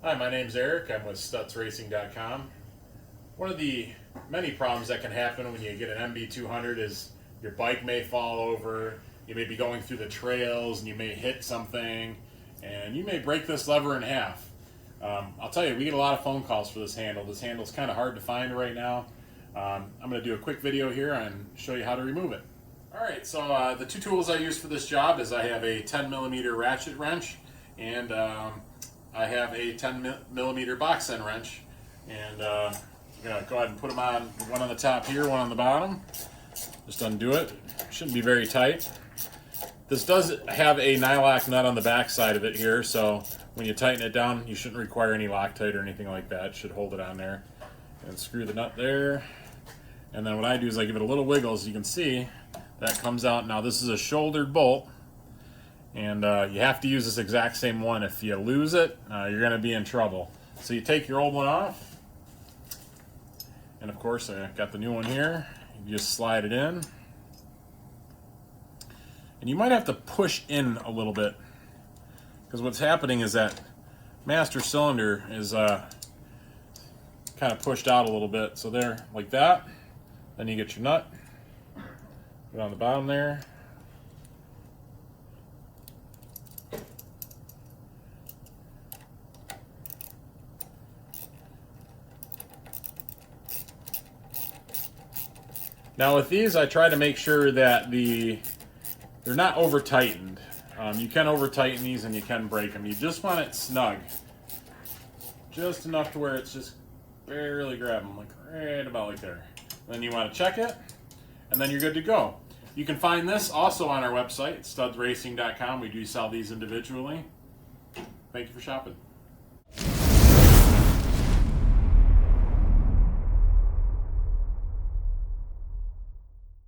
Hi, my name's Eric. I'm with studsracing.com. One of the many problems that can happen when you get an MB200 is your bike may fall over, you may be going through the trails and you may hit something, and you may break this lever in half. I'll tell you, we get a lot of phone calls for this handle. This handle's kind of hard to find right now. I'm going to do a quick video here and show you how to remove it. Alright, so the two tools I use for this job is I have a 10mm ratchet wrench and I have a 10mm box end wrench, and I'm going to go ahead and put them on, one on the top here, one on the bottom. Just undo it. Shouldn't be very tight. This does have a nylock nut on the back side of it here, so when you tighten it down, you shouldn't require any Loctite or anything like that. It should hold it on there. And screw the nut there. And then what I do is I give it a little wiggle. As you can see, that comes out. Now this is a shouldered bolt, and you have to use this exact same one. If you lose it, you're going to be in trouble. So you take your old one off, and of course I got the new one here. You just slide it in, and you might have to push in a little bit, because what's happening is that master cylinder is kind of pushed out a little bit. So there, like that. Then you get your nut, put it on the bottom there. Now with these, I try to make sure that they're not over tightened. You can over tighten these and you can break them. You just want it snug, just enough to where it's just barely grabbing, like right about like there. Then you want to check it, and then you're good to go. You can find this also on our website, studsracing.com. We do sell these individually. Thank you for shopping.